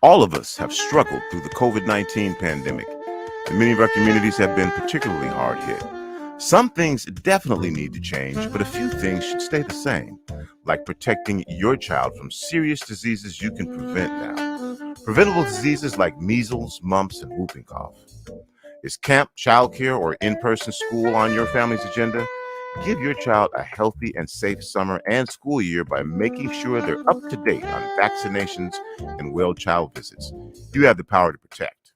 All of us have struggled through the COVID-19 pandemic, and many of our communities have been particularly hard hit. Some things definitely need to change, but a few things should stay the same, like protecting your child from serious diseases you can prevent now. Preventable diseases like measles, mumps, and whooping cough. Is camp, childcare, or in-person school on your family's agenda? Give your child a healthy and safe summer and school year by making sure they're up to date on vaccinations and well child visits. You have the power to protect.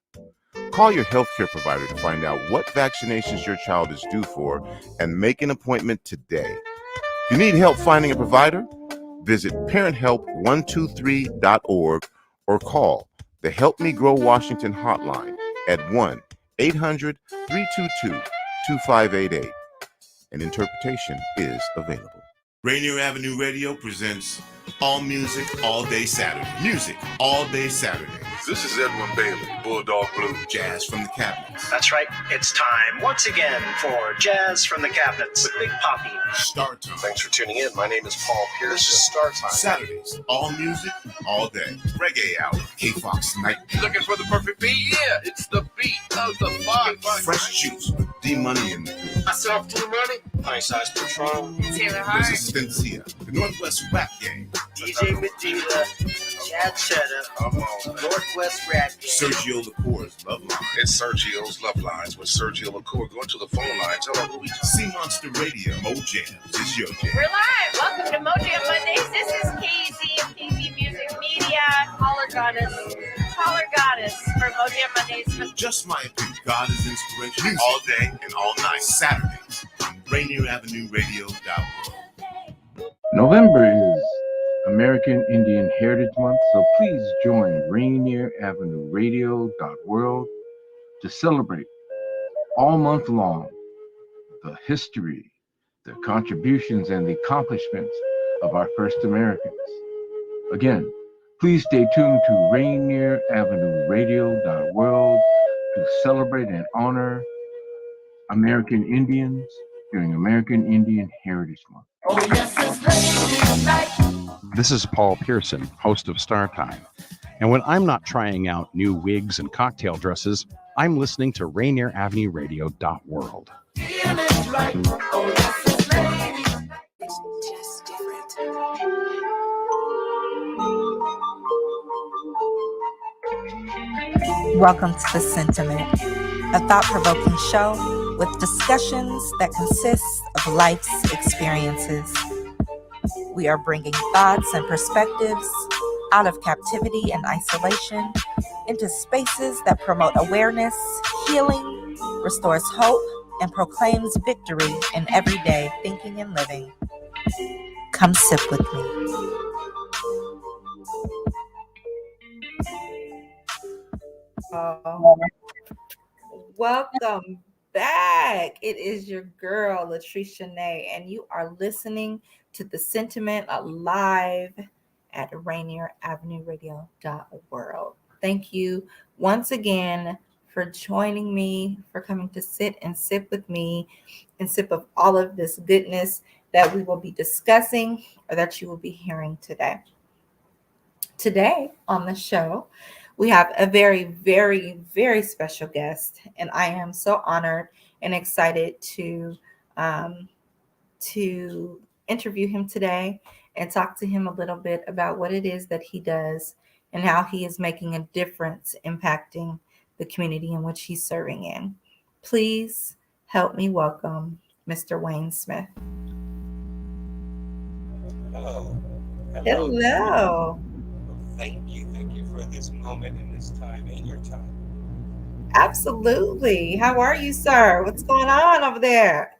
Call your healthcare provider to find out what vaccinations your child is due for and make an appointment today. If you need help finding a provider, visit parenthelp123.org or call the Help Me Grow Washington hotline at 1-800-322-2588. And interpretation is available. Rainier Avenue Radio presents All Music, All Day Saturday. Music, all day Saturday. This is Edwin Bailey, Bulldog Blue. Jazz from the Cabinets. That's right. It's time once again for Jazz from the Cabinets with Big Poppy. Start time. Thanks for tuning in. My name is Paul Pierce. This is Start Time. Saturdays, all music, all day. Reggae Hour, K-Fox Night. Looking for the perfect beat? Yeah, it's the beat of the Fox. Fresh Juice with D-Money and Myself, D-Money. Nice Size Patron. Taylor Hart. Resistencia, the Northwest Rap Gang. DJ Medina. Chad Cheddar. Come on. Northwest Rap Game. Sergio Lacour's Love Line. It's Sergio's Love Lines with Sergio LaCour. Go to the phone line. Tell her who we talking. Sea Monster Radio. Mo Jams is your jam. We're live. Welcome to Mojo Mondays. This is KZ of KZ Music Media. Caller Goddess for Mojo Mondays. Just my opinion. God is inspiration. All day and all night. Saturdays on RainierAvenueRadio.org. November is American Indian Heritage Month, so please join RainierAvenueRadio.world to celebrate all month long the history, the contributions, and the accomplishments of our first Americans. Again, please stay tuned to RainierAvenueRadio.world to celebrate and honor American Indians during American Indian Heritage Month. Oh, yes, it's ladies' night. This is Paul Pearson, host of Star Time. And when I'm not trying out new wigs and cocktail dresses, I'm listening to RainierAvenueRadio.world. Feeling right. Oh, yes, it's ladies' night. It's just different. Welcome to The Sentiment, a thought-provoking show with discussions that consist of life's experiences. We are bringing thoughts and perspectives out of captivity and isolation into spaces that promote awareness, healing, restores hope, and proclaims victory in everyday thinking and living. Come sip with me. Welcome back. It is your girl, Latrice Chenee, and you are listening to The Sentiment live at Rainier Avenue Radio.world. Thank you once again for joining me, for coming to sit and sip with me and sip of all of this goodness that we will be discussing or that you will be hearing today. Today on the show, we have a very, very, very special guest, and I am so honored and excited to interview him today and talk to him a little bit about what it is that he does and how he is making a difference impacting the community in which he's serving in. Please help me welcome Mr. Wayne Smith. Hello. Hello. Thank you for this moment and this time and your time. Absolutely. How are you, sir? What's going on over there?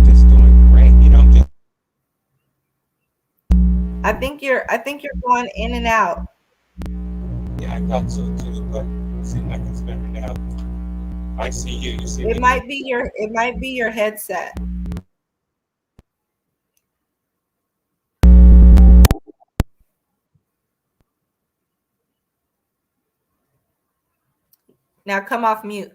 Just doing great. I think you're going in and out. Yeah, I thought so too, but it seemed like it's better now. I see you. You see me? It might be your headset. Now come off mute.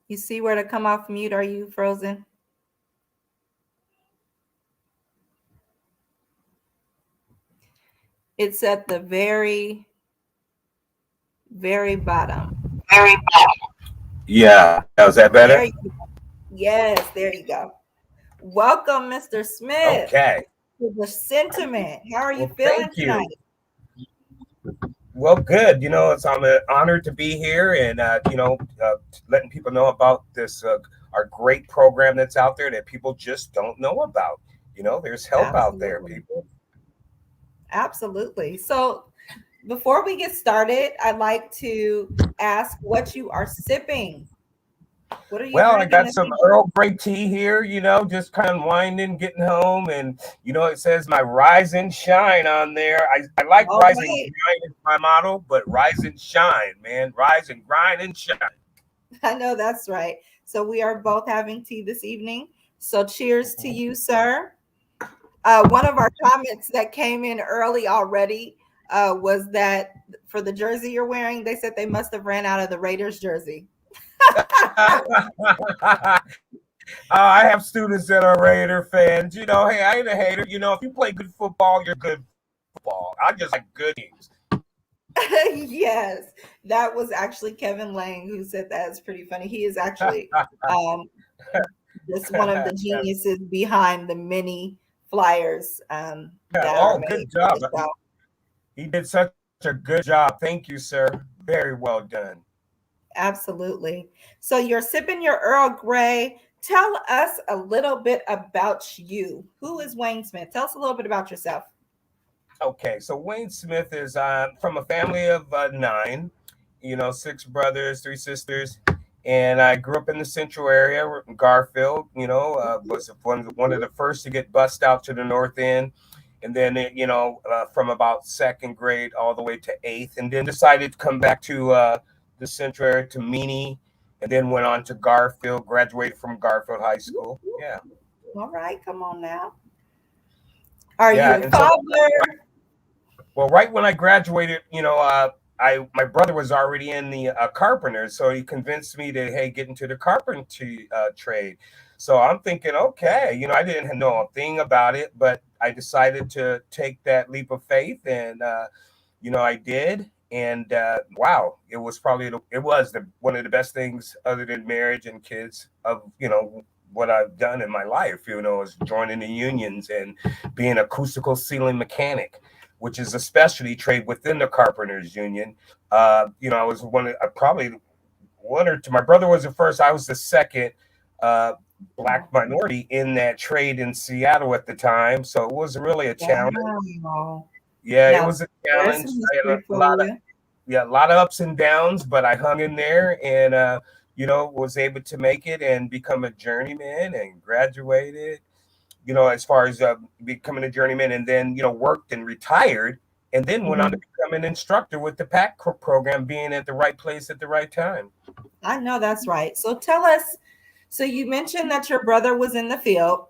You see where to come off mute? Are you frozen? It's at the very, very bottom. Yeah. Is that There better? you, yes, there you go. Welcome, Mr. Smith, Okay. to the sentiment. How are you Well, feeling thank you. tonight? Well, good. I'm honored to be here and, letting people know about this, our great program that's out there that people just don't know about. There's help out there, Absolutely. people. Absolutely. So before we get started, I'd like to ask what you are sipping. What are you Well, I drinking got this some evening? Earl Grey tea here, just kind of winding, getting home. And, it says my rise and shine on there. I like All rise and right. grind is my motto, but rise and shine, man. Rise and grind and shine. I know that's right. So we are both having tea this evening. So cheers to you, sir. One of our comments that came in early already was that for the jersey you're wearing, they said they must have ran out of the Raiders jersey. I have students that are Raider fans. Hey, I ain't a hater. If you play good football, you're good football. I just like good teams. Yes, that was actually Kevin Lang who said that. It's pretty funny. He is actually just one of the geniuses behind the many flyers that are made. Good job. He did such a good job. Thank you, sir. Very well done. Absolutely. So you're sipping your Earl Grey. Tell us a little bit about you. Who is Wayne Smith? Tell us a little bit about yourself. Okay, so Wayne Smith is from a family of 9, 6 brothers, 3 sisters. And I grew up in the Central area, Garfield, was one of the first to get bussed out to the North End. And then, from about 2nd grade all the way to 8th, and then decided to come back to the Central area to Meany, and then went on to Garfield, graduated from Garfield High School. Yeah. All right, come on now. Are you a father? So, well, right when I graduated, my brother was already in the carpenter, so he convinced me to get into the carpentry trade. So I'm thinking, okay, I didn't know a thing about it, but I decided to take that leap of faith, and I did. And wow, it was one of the best things other than marriage and kids of what I've done in my life. Is joining the unions and being acoustical ceiling mechanic, which is a specialty trade within the carpenters union. I was probably one or two. My brother was the first. I was the second Black minority in that trade in Seattle at the time. So it was really a challenge. Wow. Yeah, Now, it was a challenge. I had a lot of ups and downs, but I hung in there and was able to make it and become a journeyman and graduated. As far as becoming a journeyman, and then, worked and retired, and then went on to become an instructor with the PAC program, being at the right place at the right time. I know that's right. So tell us, so you mentioned that your brother was in the field.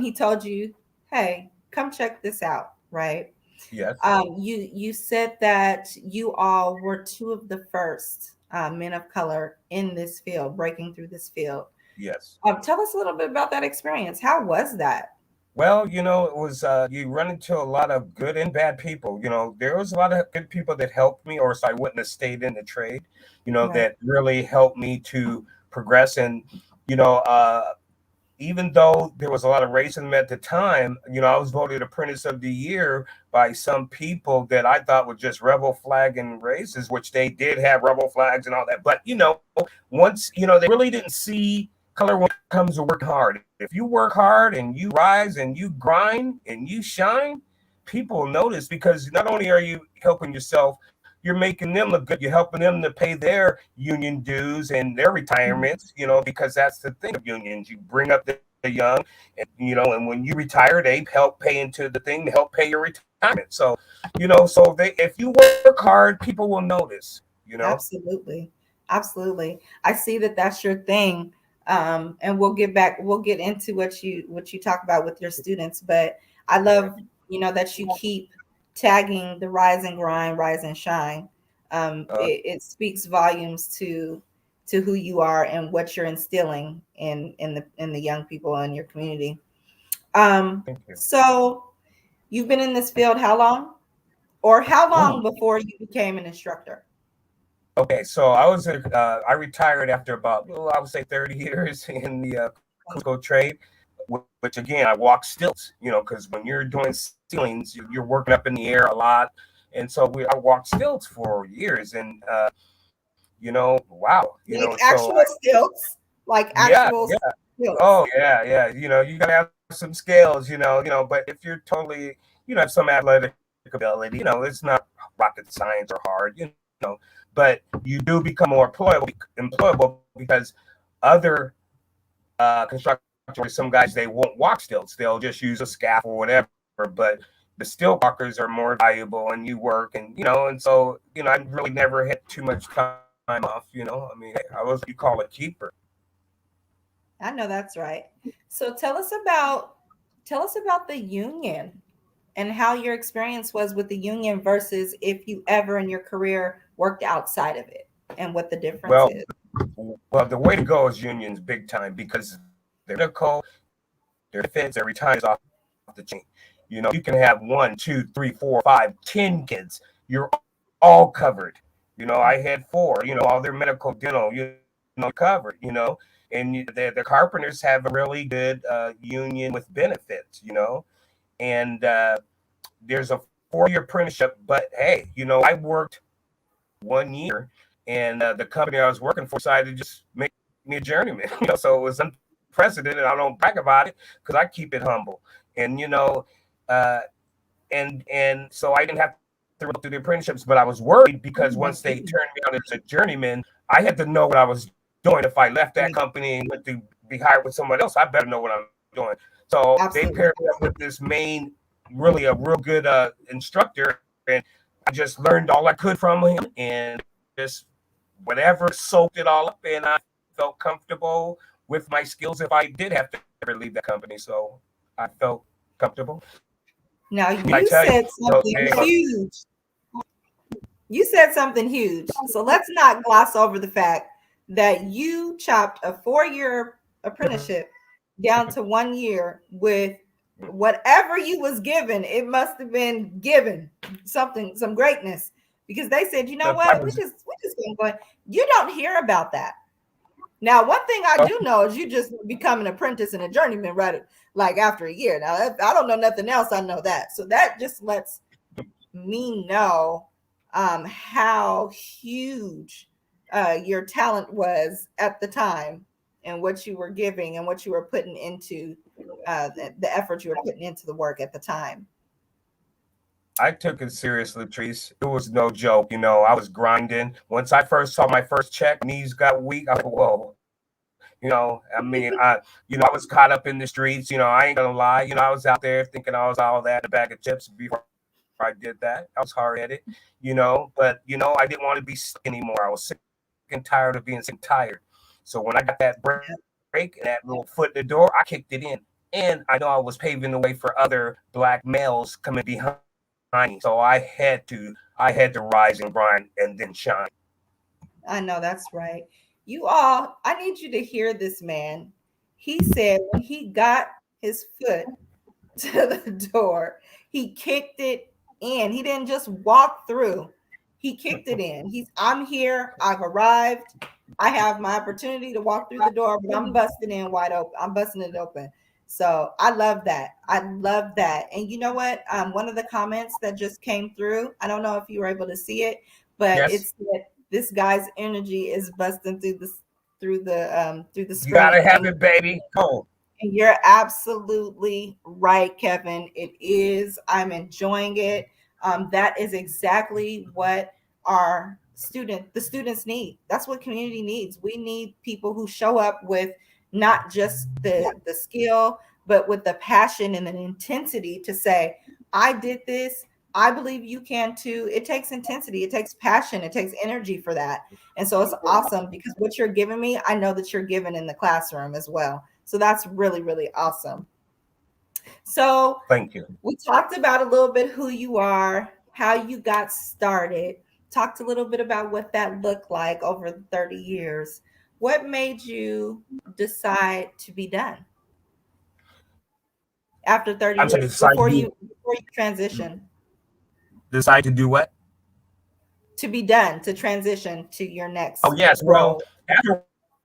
He told you, hey, come check this out, right? Yes. You said that you all were 2 of the first men of color in this field, breaking through this field. Yes. Tell us a little bit about that experience. How was that? Well, it was you run into a lot of good and bad people. There was a lot of good people that helped me, or so I wouldn't have stayed in the trade. Right. That really helped me to progress. And even though there was a lot of racism at the time, I was voted Apprentice of the Year by some people that I thought were just rebel flag and racists, which they did have rebel flags and all that. But once they really didn't see color when it comes to working hard. If you work hard and you rise and you grind and you shine, people notice, because not only are you helping yourself, you're making them look good. You're helping them to pay their union dues and their retirements, because that's the thing of unions. You bring up the young, and and when you retire, they help pay into the thing to help pay your retirement. So, if you work hard, people will notice. Absolutely. I see that that's your thing. And we'll get into what you talk about with your students, but I love that you keep tagging the rise and grind, rise and shine. It speaks volumes to to who you are and what you're instilling in the young people in your community. Thank you. So you've been in this field how long? Or how long before you became an instructor? Okay, so I retired after about, I would say 30 years in the Cusco trade, which again, I walk stilts, because when you're doing ceilings, you're working up in the air a lot. And so I walked stilts for years, and wow, like actual stilts, like actual stilts. Oh yeah. You gotta have some skills, but if you're totally, have some athletic ability, it's not rocket science or hard, but you do become more employable because other construction, some guys, they won't walk stilts, they'll just use a scaffold or whatever, but the stilt walkers are more valuable, and you work, and and so I really never had too much time off. I mean, I was what you call a keeper. I know that's right. So tell us about the union and how your experience was with the union versus if you ever in your career worked outside of it, and what the difference is. Well, the way to go is unions big time, because they're medical, their defense, every time is off the chain. You can have 1, 2, 3, 4, 5, 10 kids. You're all covered. I had 4. All their medical, dental, covered. And the carpenters have a really good union with benefits. And there's a 4-year apprenticeship. But hey, I worked 1 year, and the company I was working for decided to just make me a journeyman. So it was unprecedented. I don't brag about it because I keep it humble. And and so I didn't have to do the apprenticeships, but I was worried because once they turned me on as a journeyman, I had to know what I was doing. If I left that company and went to be hired with someone else, I better know what I'm doing. So They paired me up with this really a real good instructor, and I just learned all I could from him, and just whatever, soaked it all up, and I felt comfortable with my skills if I did have to ever leave that company. So I felt comfortable. Now you said something huge. You said something huge. So let's not gloss over the fact that you chopped a 4-year apprenticeship down to 1 year with whatever you was given. It must have been given something, some greatness, because they said, you know what, we just gonna go. You don't hear about that. Now, one thing I do know is you just become an apprentice and a journeyman, right? Like after a year. Now, I don't know nothing else. I know that. So that just lets me know how huge your talent was at the time, and what you were giving and what you were putting into the effort you were putting into the work at the time. I took it seriously, Latrice. It was no joke. I was grinding. Once I first saw my first check, knees got weak. I was, whoa. I mean, I was caught up in the streets. I ain't gonna lie. I was out there thinking I was all that, a bag of chips before I did that. I was hard-headed, but, I didn't want to be sick anymore. I was sick and tired of being sick and tired. So when I got that break and that little foot in the door, I kicked it in. And I know I was paving the way for other Black males coming behind. So I had to rise and grind and then shine. I know that's right. You all, I need you to hear this man. He said when he got his foot to the door, he kicked it in. He didn't just walk through. He kicked it in. I'm here. I've arrived. I have my opportunity to walk through the door, but I'm busting in wide open. I'm busting it open. So I love that. I love that. And you know what? One of the comments that just came through, I don't know if you were able to see it, but it's that this guy's energy is busting through the screen. You gotta have it, baby. Go. And you're absolutely right, Kevin. It is. I'm enjoying it. That is exactly what the students need. That's what community needs. We need people who show up with not just the skill, but with the passion and the intensity to say, I did this. I believe you can too. It takes intensity. It takes passion. It takes energy for that. And so it's awesome because what you're giving me, I know that you're giving in the classroom as well. So that's really, really awesome. So thank you. We talked about a little bit who you are, how you got started, talked a little bit about what that looked like over 30 years. what made you decide to be done after 30 I'm sorry, years before you transition? Decide to do what? To be done, to transition to your next Oh yes, role.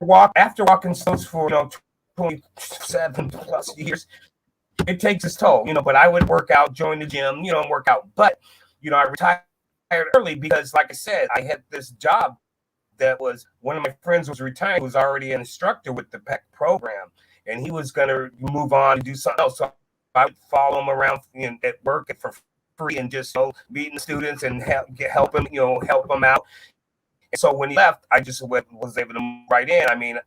well, after walking stones for 27 plus years, it takes its toll, but I would work out, join the gym, and work out. But I retired early because, like I said, I had this job that was one of my friends was retiring, was already an instructor with the PEC program, and he was going to move on and do something else. So I would follow him around at work for free and just meeting the students and help him, help them out. And so when he left, I just was able to move right in. I mean,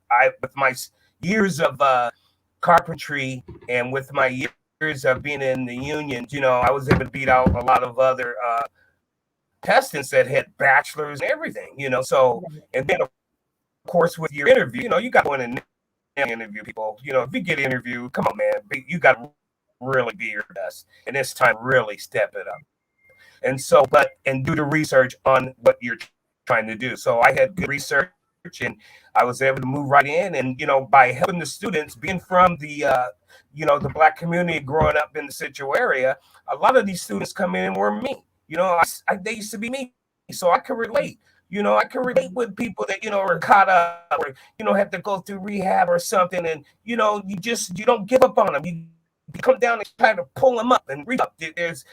with my years of carpentry and with my years of being in the unions, I was able to beat out a lot of other testants that had bachelors and everything, So, and then of course with your interview, you got to go in and interview people. If you get an interview, come on, man, you got to really be your best, and this time really step it up. And so, and do the research on what you're trying to do. So I had good research, and I was able to move right in, and by helping the students, being from the the Black community, growing up in the Central area, a lot of these students come in and were me. They used to be me, so I could relate. I can relate with people that are caught up or have to go through rehab or something, and you don't give up on them. You come down and try to pull them up and reach up.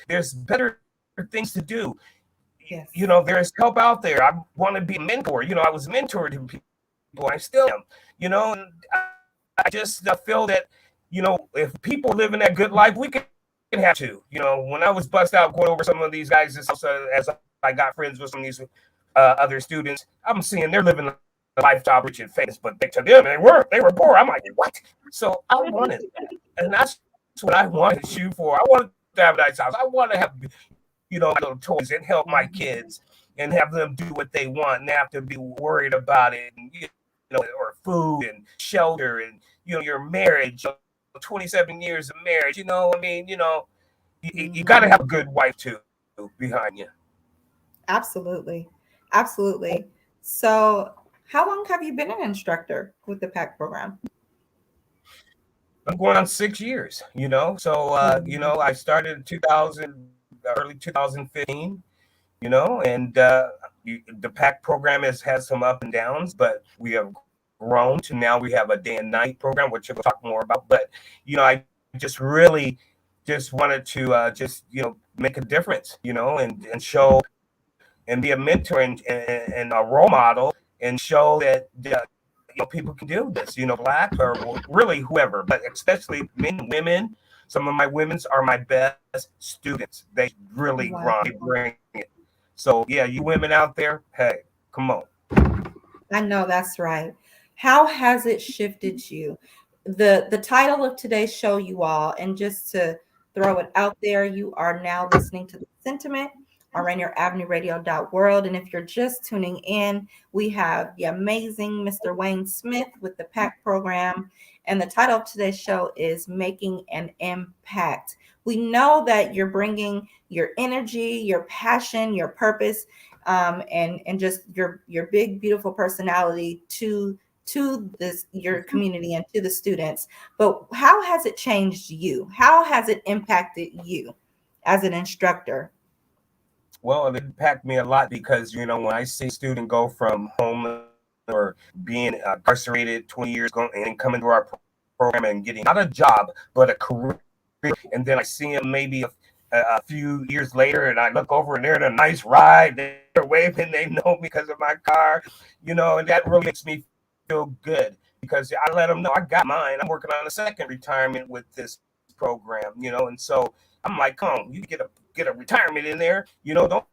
There's better things to do. Yes. There's help out there. I want to be a mentor. I was mentored to people. I still am. And I just feel that if people live in that good life, we can have to. When I was bust out going over some of these guys, as I got friends with some of these other students, I'm seeing they're living a lifestyle rich and famous, but to them they were poor. I'm like, what? So I wanted, and that's what I wanted to shoot for. I wanted to have a nice house. I want to have little toys and help my kids and have them do what they want and have to be worried about it, and, or food and shelter and your marriage. 27 years of marriage, you got to have a good wife too behind you. Absolutely. So how long have you been an instructor with the PEC program? I'm going on 6 years, so I started in early 2015, and the PEC program has had some up and downs, but we have grown to now we have a day and night program, which we'll talk more about. But I just really just wanted to make a difference, and show and be a mentor and a role model and show that people can do this, Black or really whoever, but especially men, women. Some of my women's are my best students. They really bring it. So yeah, you women out there, hey, come on. I know that's right. How has it shifted you? The title of today's show, you all, and just to throw it out there, you are now listening to The Sentiment on Rainier Avenue Radio.world. And if you're just tuning in, we have the amazing Mr. Wayne Smith with the PEC program. And the title of today's show is Making an Impact. We know that you're bringing your energy, your passion, your purpose, and just your big, beautiful personality to your community and to the students. But how has it changed you? How has it impacted you as an instructor? Well, it impacted me a lot because, when I see a student go from homeless or being incarcerated 20 years ago and coming to our program and getting not a job, but a career, and then I see him maybe a few years later and I look over and they're in a nice ride, they're waving, they know me because of my car, and that really makes me feel good because I let them know I got mine. I'm working on a second retirement with this program, and so I'm like, come on, you get a retirement in there, don't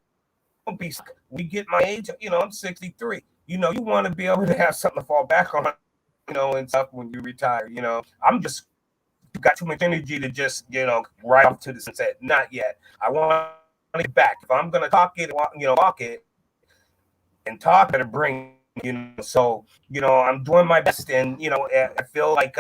be, we get my age, I'm 63, you want to be able to have something to fall back on, and stuff when you retire, I'm just got too much energy to just, right off to the sunset. Not yet. I want to get back. If I'm going to talk it, walk it and talk it and bring, so, I'm doing my best. And, I feel like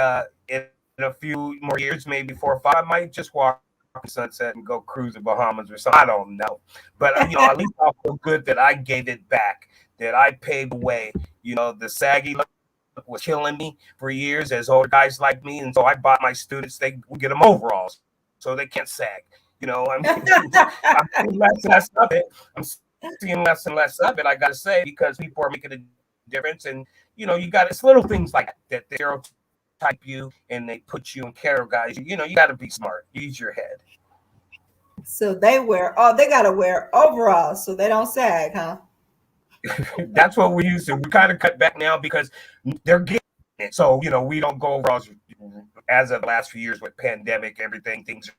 in a few more years, maybe 4 or 5, I might just walk the sunset and go cruise the Bahamas or something. I don't know. But, at least I feel good that I gave it back, that I paved the way, the saggy was killing me for years as older guys like me, and so I bought my students, we get them overalls so they can't sag. I'm seeing less and less of it. I'm seeing less and less of it, I gotta say, because people are making a difference. And it's little things like that they stereotype you and they put you in categorize you. You got to be smart, use your head. So they gotta wear overalls so they don't sag, huh? That's what we used to. We kind of cut back now because they're getting it. So we don't go overalls as of the last few years with pandemic, everything, things.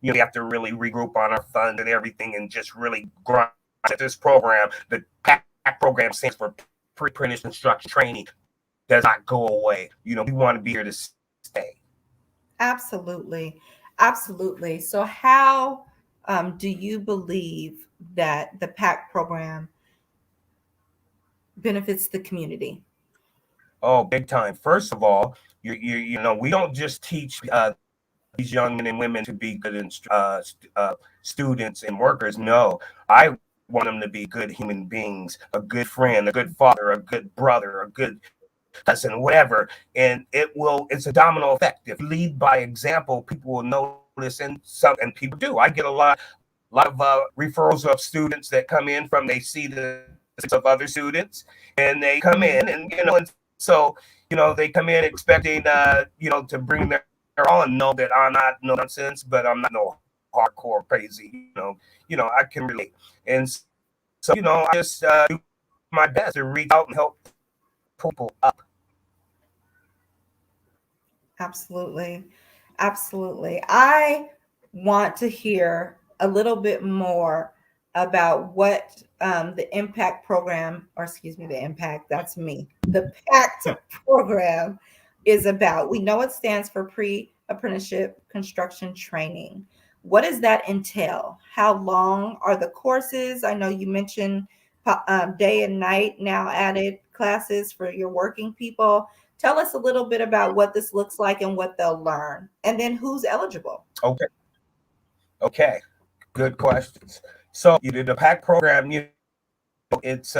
We have to really regroup on our funds and everything and just really grind at this program. The PAC program stands for Pre-Apprenticeship Instruction Training. Does not go away. We want to be here to stay. Absolutely. Absolutely. So how do you believe that the PAC program benefits the community? Oh, big time. First of all, we don't just teach these young men and women to be good students and workers. No, I want them to be good human beings, a good friend, a good father, a good brother, a good cousin, whatever. And it's a domino effect. If you lead by example, people will notice, and people do. I get a lot of referrals of students that come in from, they see the of other students, and they come in and and so they come in expecting to bring their all, and know that I'm not no nonsense, but I'm not no hardcore crazy. I can relate, and so I just do my best to reach out and help people up. Absolutely. Absolutely. I want to hear a little bit more about what the impact program, or excuse me, the impact, that's me, the PACT program is about. We know it stands for Pre-Apprenticeship Construction Training. What does that entail? How long are the courses? I know you mentioned day and night now added classes for your working people. Tell us a little bit about what this looks like and what they'll learn, and then who's eligible. Okay. Good questions. So the PAC program, it's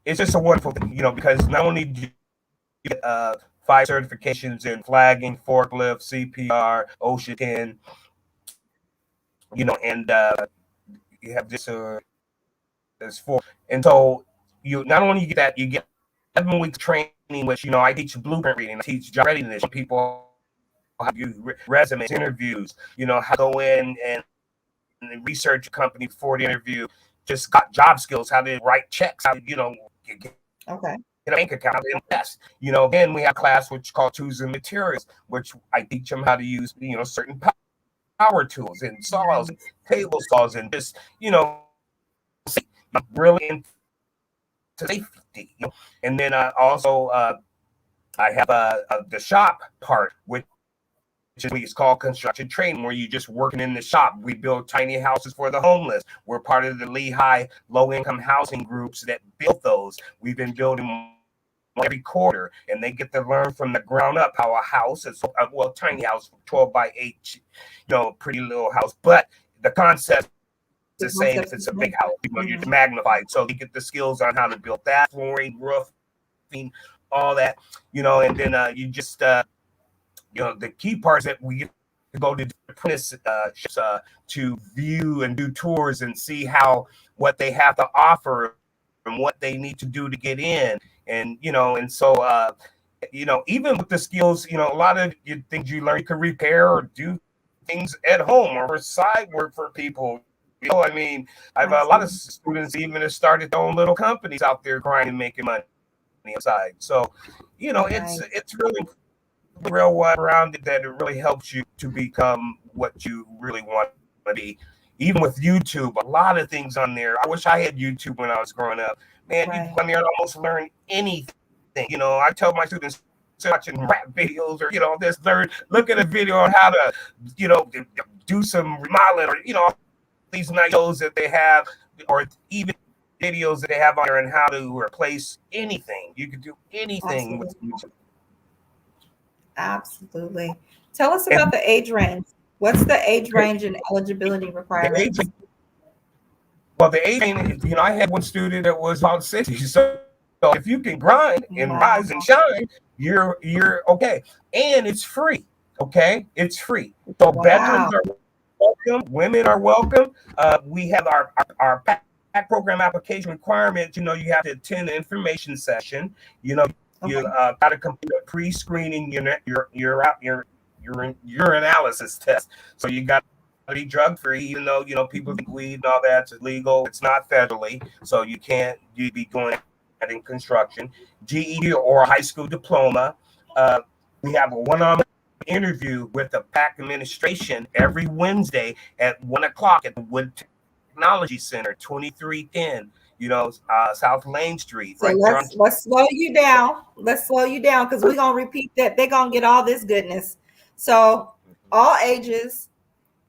it's just a wonderful thing, because not only do you get 5 certifications in flagging, forklift, CPR, OSHA 10, and you have this there's 4, and so you not only get that, you get 7 weeks training, which I teach blueprint reading, I teach job readiness, people how to do resumes, interviews, how to go in and research a company before the interview, just got job skills, how to write checks, how to get a bank account, how to invest. Then we have a class which is called Tools and Materials, which I teach them how to use certain power tools and saws and table saws, and just really into safety. And then also I have the shop part, which is called construction training, where you just working in the shop. We build tiny houses for the homeless. We're part of the Lehigh low-income housing groups that built those. We've been building every quarter, and they get to learn from the ground up how a house is, tiny house, 12 by 8, pretty little house, but the concept is the same if it's a big house. You're magnified, so you get the skills on how to build that, flooring, roofing, all that, and then you just the key parts that we get to go to apprenticeships to view and do tours and see what they have to offer and what they need to do to get in, and and so even with the skills, a lot of things you learn, you can repair or do things at home or side work for people. I have a lot of students even have started their own little companies out there grinding, making money outside. So it's really real wide around it, that it really helps you to become what you really want to be. Even with YouTube, a lot of things on there. I wish I had YouTube when I was growing up. Man, you can go on there and almost learn anything. I tell my students, watching rap videos or just look at a video on how to do some remodeling, or these nice shows that they have, or even videos that they have on there, and how to replace anything. You can do anything with YouTube. Absolutely. Tell us about the age range. What's the age range and eligibility requirements? The age range, I had one student that was about 60. So So if you can grind and rise and shine, you're okay. And it's free. Okay, it's free. So veterans are welcome, women are welcome. We have our PAC program application requirements. You have to attend an information session. You got to complete a pre-screening urinalysis test. So you got to be drug-free, even though people think weed and all that's illegal. It's not federally, so you be doing that in construction. GED or a high school diploma. We have a one-on-one interview with the PAC administration every Wednesday at 1:00 at the Wood Technology Center, 2310, South Lane Street. So right let's slow you down. Let's slow you down because we're gonna repeat that. They're gonna get all this goodness. So all ages,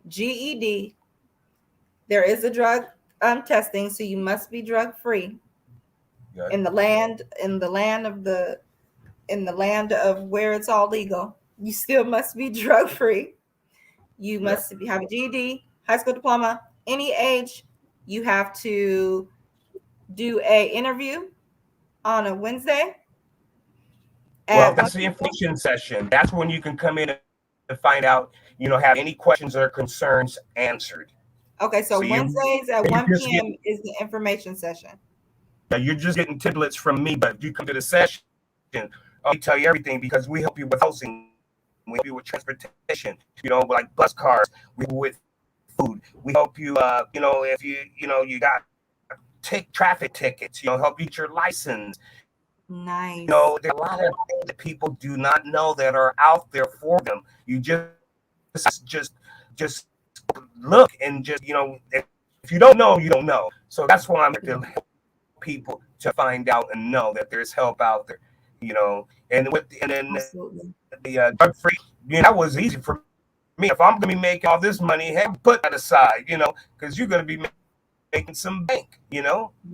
GED. There is a drug testing, so you must be drug free. In the land of where it's all legal, you still must be drug free. You must have a GED, high school diploma, any age. You have to do a interview on a Wednesday. Well, that's the information session. That's when you can come in and find out, have any questions or concerns answered. Okay, so Wednesdays at 1 p.m. is the information session. Now you're just getting templates from me, but if you come to the session, I'll tell you everything because we help you with housing, we help you with transportation, like bus cars, we help with food. We help you, if you got traffic tickets, help you get your license. Nice. There are a lot of things that people do not know that are out there for them. You just look and just, if you don't know, you don't know. So that's why I'm here to help people to find out and know that there's help out there, and then the drug free, that was easy for me. If I'm going to be making all this money, hey, put that aside, because you're going to be making some bank, I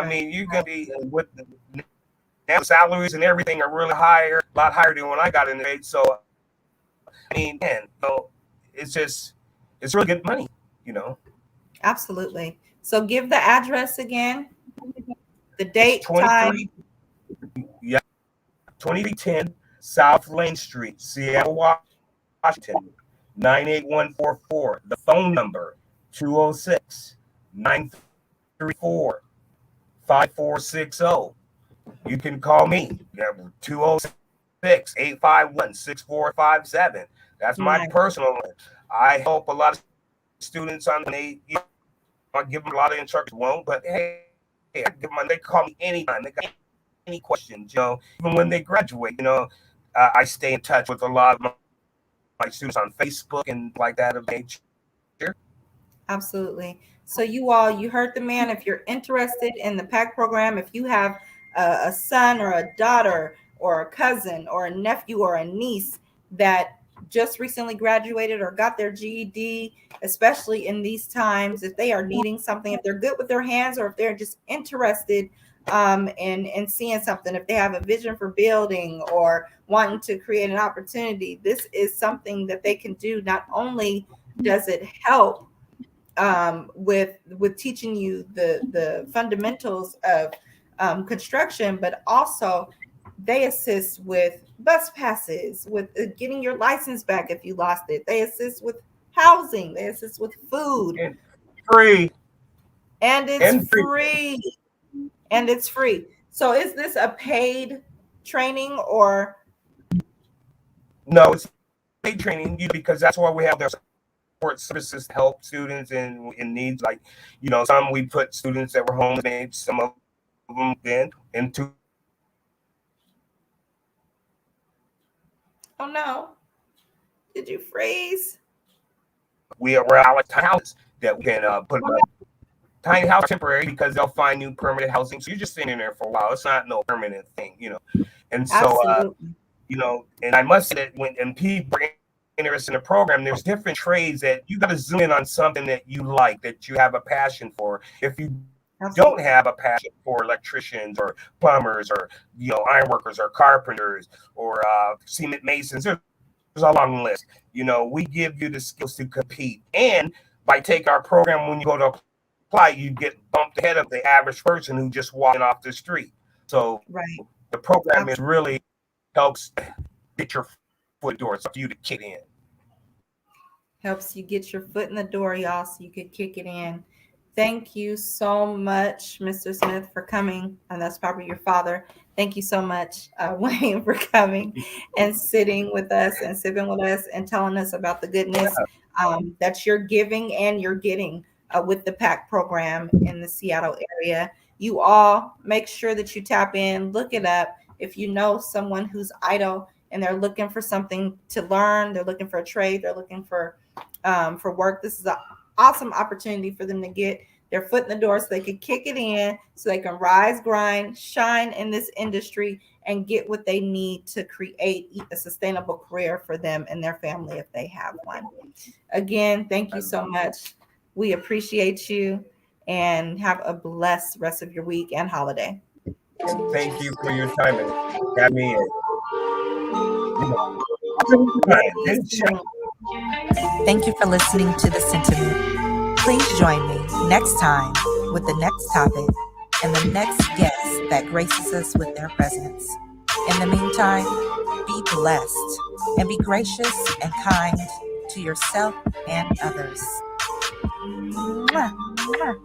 mean, you're going to be with now salaries and everything are really higher, a lot higher than when I got in the trade. So, I mean, it's really good money, Absolutely. So give the address again, the date, time. 2310 South Lane Street, Seattle, Washington, 98144. The phone number, 206-934-5460. You can call me, 206-851-6457. That's my personal one. I help a lot of students on I give them a lot of instructions, but hey, I give them, they call me anytime. They got any questions, even when they graduate, I stay in touch with a lot of my students on Facebook and like that of nature. Absolutely. So you heard the man. If you're interested in the PAC program, if you have a son or a daughter or a cousin or a nephew or a niece that just recently graduated or got their GED, especially in these times, if they are needing something, if they're good with their hands, or if they're just interested in seeing something, if they have a vision for building or wanting to create an opportunity, this is something that they can do. Not only does it help with teaching you the fundamentals of construction, but also they assist with bus passes, with getting your license back if you lost it. They assist with housing. They assist with food. And free. And it's free. And it's free. So is this a paid training or? No, it's paid training because that's why we have their support services to help students in needs. Like, some we put students that were homeless, some of them then into. Oh no! Did you freeze? We're out tiny houses that we can put tiny house temporary because they'll find new permanent housing. So you're just sitting in there for a while. It's not no permanent thing, And so, and I must say that when people are interested in the program, there's different trades that you got to zoom in on something that you like, that you have a passion for. If you don't have a passion for electricians or plumbers or iron workers or carpenters or cement masons, there's a long list. We give you the skills to compete, and by taking our program, when you go to apply, you get bumped ahead of the average person who just walking off the street. So Right. the program is really helps get your foot door so you to kick in. Helps you get your foot in the door, y'all, so you could kick it in. Thank you so much, Mr. Smith, for coming. And that's probably your father. Thank you so much, Wayne, for coming and sitting with us and sipping with us and telling us about the goodness that you're giving and you're getting with the PAC program in the Seattle area. You all make sure that you tap in, look it up. If you know someone who's idle and they're looking for something to learn, they're looking for a trade, they're looking for work, this is an awesome opportunity for them to get their foot in the door so they can kick it in, so they can rise, grind, shine in this industry and get what they need to create a sustainable career for them and their family if they have one. Again, thank you so much. We appreciate you and have a blessed rest of your week and holiday. Thank you for your time and having me in. Thank you for listening to The Sentiment. Please join me next time with the next topic and the next guest that graces us with their presence. In the meantime, be blessed and be gracious and kind to yourself and others. Mwah, mwah.